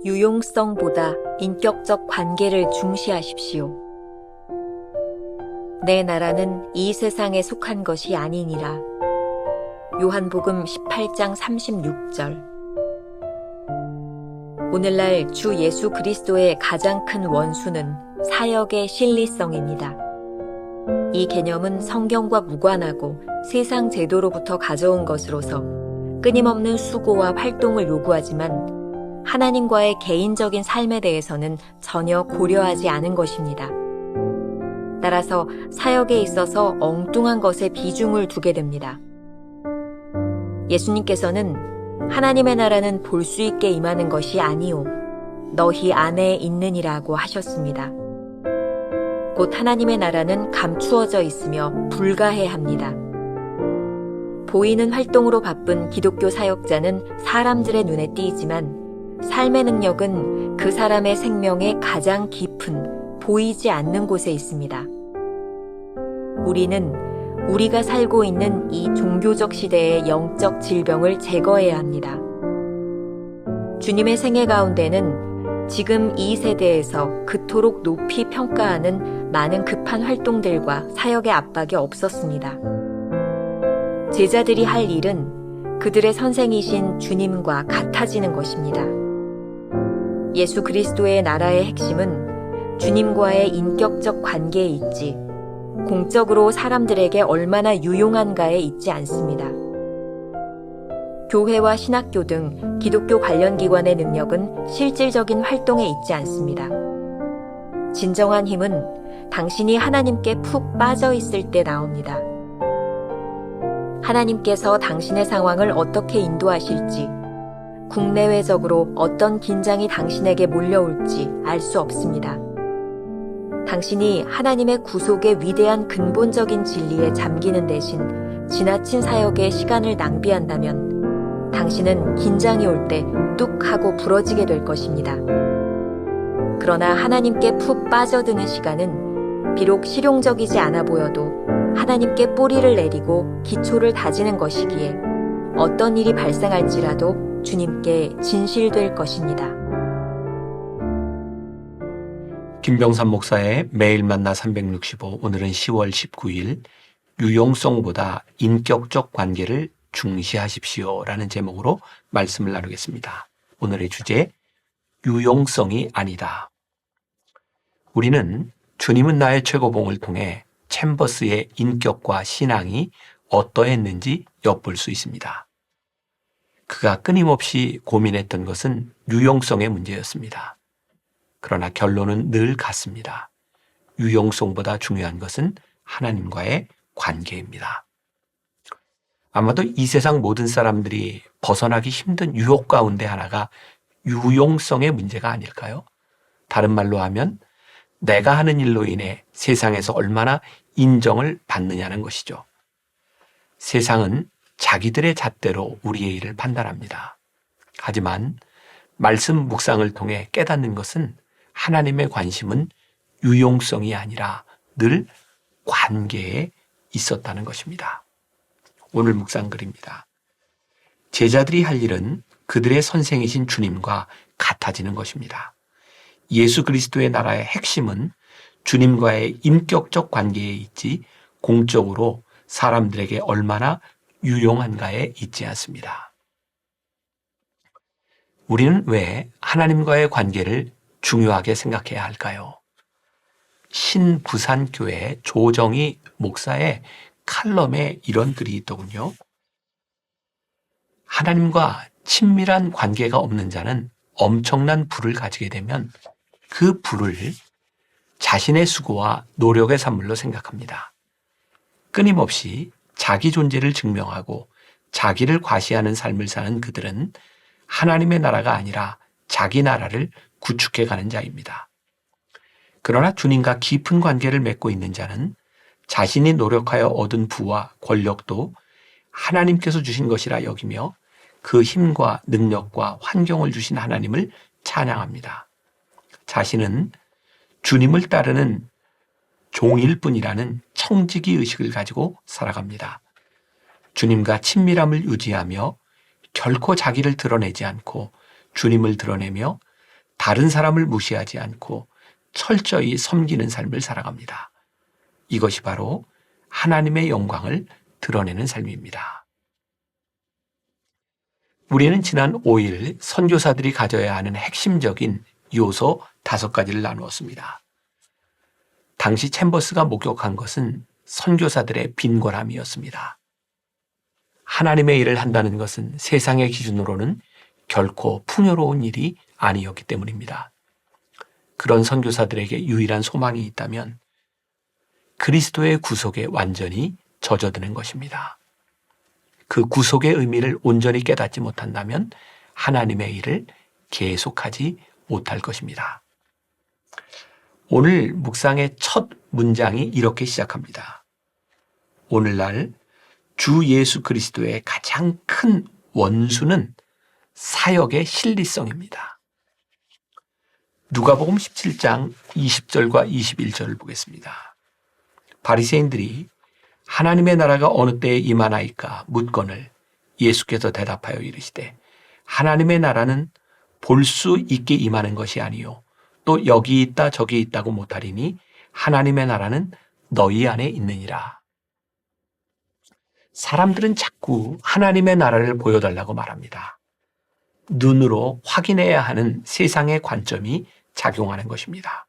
유용성보다 인격적 관계를 중시하십시오. 내 나라는 이 세상에 속한 것이 아니니라. 요한복음 18장 36절. 오늘날 주 예수 그리스도의 가장 큰 원수는 사역의 신리성입니다. 이 개념은 성경과 무관하고 세상 제도로부터 가져온 것으로서 끊임없는 수고와 활동을 요구하지만 하나님과의 개인적인 삶에 대해서는 전혀 고려하지 않은 것입니다. 따라서 사역에 있어서 엉뚱한 것에 비중을 두게 됩니다. 예수님께서는 하나님의 나라는 볼 수 있게 임하는 것이 아니오 너희 안에 있느니라고 하셨습니다. 곧 하나님의 나라는 감추어져 있으며 불가해합니다. 보이는 활동으로 바쁜 기독교 사역자는 사람들의 눈에 띄지만 삶의 능력은 그 사람의 생명의 가장 깊은 보이지 않는 곳에 있습니다. 우리는 우리가 살고 있는 이 종교적 시대의 영적 질병을 제거해야 합니다. 주님의 생애 가운데는 지금 이 세대에서 그토록 높이 평가하는 많은 급한 활동들과 사역의 압박이 없었습니다. 제자들이 할 일은 그들의 선생이신 주님과 같아지는 것입니다. 예수 그리스도의 나라의 핵심은 주님과의 인격적 관계에 있지 공적으로 사람들에게 얼마나 유용한가에 있지 않습니다. 교회와 신학교 등 기독교 관련 기관의 능력은 실질적인 활동에 있지 않습니다. 진정한 힘은 당신이 하나님께 푹 빠져 있을 때 나옵니다. 하나님께서 당신의 상황을 어떻게 인도하실지, 국내외적으로 어떤 긴장이 당신에게 몰려올지 알 수 없습니다. 당신이 하나님의 구속의 위대한 근본적인 진리에 잠기는 대신 지나친 사역에 시간을 낭비한다면 당신은 긴장이 올 때 뚝 하고 부러지게 될 것입니다. 그러나 하나님께 푹 빠져드는 시간은 비록 실용적이지 않아 보여도 하나님께 뿌리를 내리고 기초를 다지는 것이기에 어떤 일이 발생할지라도 주님께 진실될 것입니다. 김병삼 목사의 매일 만나 365, 오늘은 10월 19일 유용성보다 인격적 관계를 중시하십시오 라는 제목으로 말씀을 나누겠습니다. 오늘의 주제, 유용성이 아니다. 우리는 주님은 나의 최고봉을 통해 챔버스의 인격과 신앙이 어떠했는지 엿볼 수 있습니다. 그가 끊임없이 고민했던 것은 유용성의 문제였습니다. 그러나 결론은 늘 같습니다. 유용성보다 중요한 것은 하나님과의 관계입니다. 아마도 이 세상 모든 사람들이 벗어나기 힘든 유혹 가운데 하나가 유용성의 문제가 아닐까요? 다른 말로 하면 내가 하는 일로 인해 세상에서 얼마나 인정을 받느냐는 것이죠. 세상은 자기들의 잣대로 우리의 일을 판단합니다. 하지만 말씀 묵상을 통해 깨닫는 것은 하나님의 관심은 유용성이 아니라 늘 관계에 있었다는 것입니다. 오늘 묵상글입니다. 제자들이 할 일은 그들의 선생이신 주님과 같아지는 것입니다. 예수 그리스도의 나라의 핵심은 주님과의 인격적 관계에 있지 공적으로 사람들에게 얼마나 유용한가에 있지 않습니다. 우리는 왜 하나님과의 관계를 중요하게 생각해야 할까요? 신부산교회 조정희 목사의 칼럼에 이런 글이 있더군요. 하나님과 친밀한 관계가 없는 자는 엄청난 부를 가지게 되면 그 부를 자신의 수고와 노력의 산물로 생각합니다. 끊임없이 자기 존재를 증명하고 자기를 과시하는 삶을 사는 그들은 하나님의 나라가 아니라 자기 나라를 구축해가는 자입니다. 그러나 주님과 깊은 관계를 맺고 있는 자는 자신이 노력하여 얻은 부와 권력도 하나님께서 주신 것이라 여기며 그 힘과 능력과 환경을 주신 하나님을 찬양합니다. 자신은 주님을 따르는 종일 뿐이라는 청지기 의식을 가지고 살아갑니다. 주님과 친밀함을 유지하며 결코 자기를 드러내지 않고 주님을 드러내며 다른 사람을 무시하지 않고 철저히 섬기는 삶을 살아갑니다. 이것이 바로 하나님의 영광을 드러내는 삶입니다. 우리는 지난 5일 선교사들이 가져야 하는 핵심적인 요소 5가지를 나누었습니다. 당시 챔버스가 목격한 것은 선교사들의 빈곤함이었습니다. 하나님의 일을 한다는 것은 세상의 기준으로는 결코 풍요로운 일이 아니었기 때문입니다. 그런 선교사들에게 유일한 소망이 있다면 그리스도의 구속에 완전히 젖어드는 것입니다. 그 구속의 의미를 온전히 깨닫지 못한다면 하나님의 일을 계속하지 못할 것입니다. 오늘 묵상의 첫 문장이 이렇게 시작합니다. 오늘날 주 예수 그리스도의 가장 큰 원수는 사역의 실리성입니다. 누가복음 17장 20절과 21절을 보겠습니다. 바리새인들이 하나님의 나라가 어느 때에 임하나이까 묻거늘 예수께서 대답하여 이르시되 하나님의 나라는 볼 수 있게 임하는 것이 아니요 또 여기 있다 저기 있다고 못하리니 하나님의 나라는 너희 안에 있느니라. 사람들은 자꾸 하나님의 나라를 보여달라고 말합니다. 눈으로 확인해야 하는 세상의 관점이 작용하는 것입니다.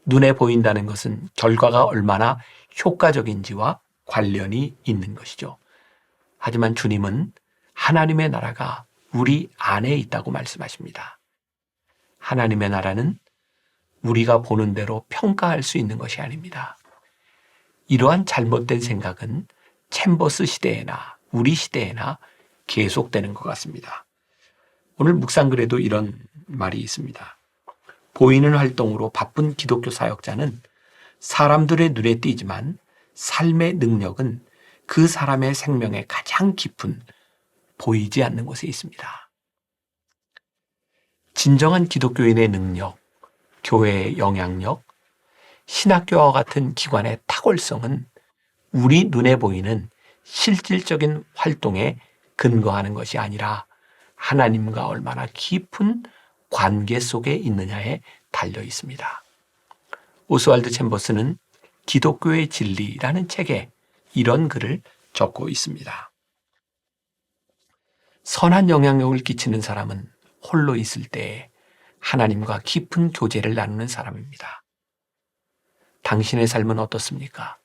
눈에 보인다는 것은 결과가 얼마나 효과적인지와 관련이 있는 것이죠. 하지만 주님은 하나님의 나라가 우리 안에 있다고 말씀하십니다. 하나님의 나라는 우리가 보는 대로 평가할 수 있는 것이 아닙니다. 이러한 잘못된 생각은 챔버스 시대에나 우리 시대에나 계속되는 것 같습니다. 오늘 묵상글에도 이런 말이 있습니다. 보이는 활동으로 바쁜 기독교 사역자는 사람들의 눈에 띄지만 삶의 능력은 그 사람의 생명의 가장 깊은 보이지 않는 곳에 있습니다. 진정한 기독교인의 능력, 교회의 영향력, 신학교와 같은 기관의 탁월성은 우리 눈에 보이는 실질적인 활동에 근거하는 것이 아니라 하나님과 얼마나 깊은 관계 속에 있느냐에 달려 있습니다. 오스왈드 챔버스는 기독교의 진리라는 책에 이런 글을 적고 있습니다. 선한 영향력을 끼치는 사람은 홀로 있을 때에 하나님과 깊은 교제를 나누는 사람입니다. 당신의 삶은 어떻습니까?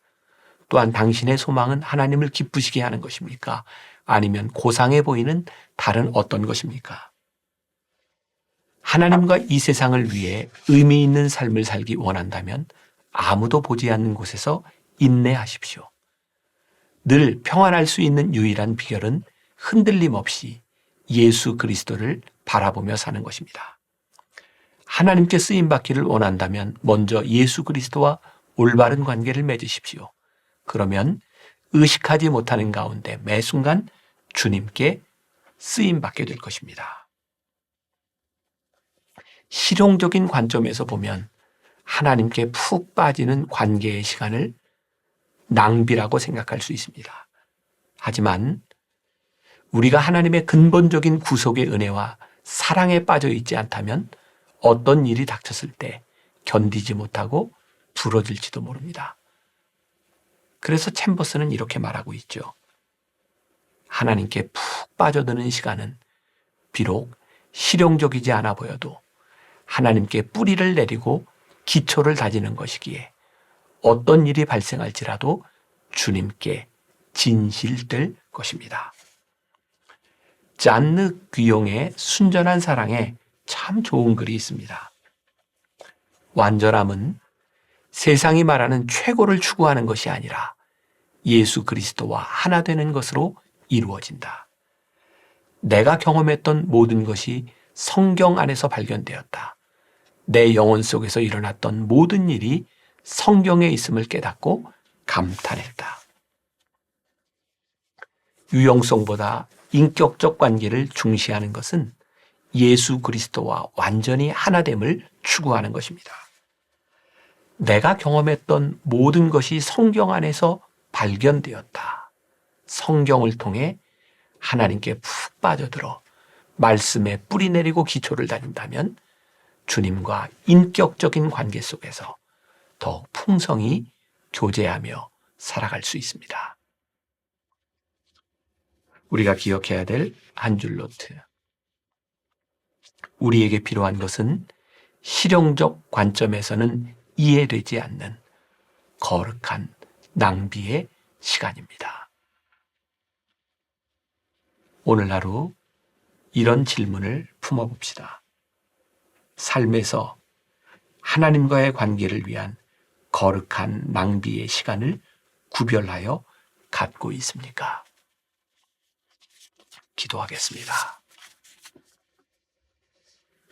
또한 당신의 소망은 하나님을 기쁘시게 하는 것입니까? 아니면 고상해 보이는 다른 어떤 것입니까? 하나님과 이 세상을 위해 의미 있는 삶을 살기 원한다면 아무도 보지 않는 곳에서 인내하십시오. 늘 평안할 수 있는 유일한 비결은 흔들림 없이 예수 그리스도를 바라보며 사는 것입니다. 하나님께 쓰임받기를 원한다면 먼저 예수 그리스도와 올바른 관계를 맺으십시오. 그러면 의식하지 못하는 가운데 매 순간 주님께 쓰임받게 될 것입니다. 실용적인 관점에서 보면 하나님께 푹 빠지는 관계의 시간을 낭비라고 생각할 수 있습니다. 하지만 우리가 하나님의 근본적인 구속의 은혜와 사랑에 빠져 있지 않다면 어떤 일이 닥쳤을 때 견디지 못하고 부러질지도 모릅니다. 그래서 챔버스는 이렇게 말하고 있죠. 하나님께 푹 빠져드는 시간은 비록 실용적이지 않아 보여도 하나님께 뿌리를 내리고 기초를 다지는 것이기에 어떤 일이 발생할지라도 주님께 진실될 것입니다. 잔느 귀용의 순전한 사랑에 참 좋은 글이 있습니다. 완전함은 세상이 말하는 최고를 추구하는 것이 아니라 예수 그리스도와 하나 되는 것으로 이루어진다. 내가 경험했던 모든 것이 성경 안에서 발견되었다. 내 영혼 속에서 일어났던 모든 일이 성경에 있음을 깨닫고 감탄했다. 유용성보다 인격적 관계를 중시하는 것은 예수 그리스도와 완전히 하나됨을 추구하는 것입니다. 내가 경험했던 모든 것이 성경 안에서 발견되었다. 성경을 통해 하나님께 푹 빠져들어 말씀에 뿌리 내리고 기초를 다진다면 주님과 인격적인 관계 속에서 더욱 풍성히 교제하며 살아갈 수 있습니다. 우리가 기억해야 될 한 줄 노트. 우리에게 필요한 것은 실용적 관점에서는 이해되지 않는 거룩한 낭비의 시간입니다. 오늘 하루 이런 질문을 품어봅시다. 삶에서 하나님과의 관계를 위한 거룩한 낭비의 시간을 구별하여 갖고 있습니까? 기도하겠습니다.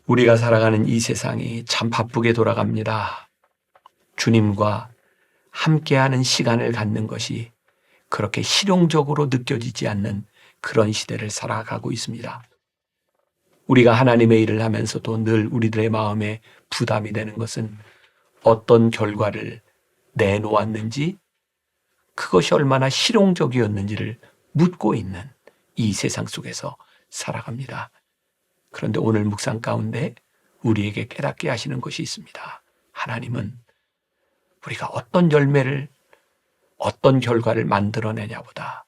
우리가 살아가는 이 세상이 참 바쁘게 돌아갑니다. 주님과 함께하는 시간을 갖는 것이 그렇게 실용적으로 느껴지지 않는 그런 시대를 살아가고 있습니다. 우리가 하나님의 일을 하면서도 늘 우리들의 마음에 부담이 되는 것은 어떤 결과를 내놓았는지, 그것이 얼마나 실용적이었는지를 묻고 있는 이 세상 속에서 살아갑니다. 그런데 오늘 묵상 가운데 우리에게 깨닫게 하시는 것이 있습니다. 하나님은 우리가 어떤 열매를, 어떤 결과를 만들어내냐보다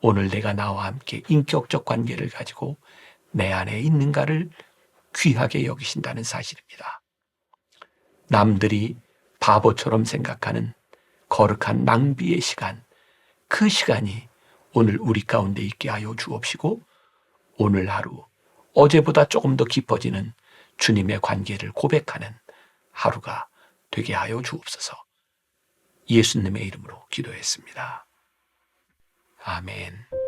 오늘 내가 나와 함께 인격적 관계를 가지고 내 안에 있는가를 귀하게 여기신다는 사실입니다. 남들이 바보처럼 생각하는 거룩한 낭비의 시간, 그 시간이 오늘 우리 가운데 있게 하여 주옵시고, 오늘 하루 어제보다 조금 더 깊어지는 주님의 관계를 고백하는 하루가 되게 하여 주옵소서. 예수님의 이름으로 기도했습니다. 아멘.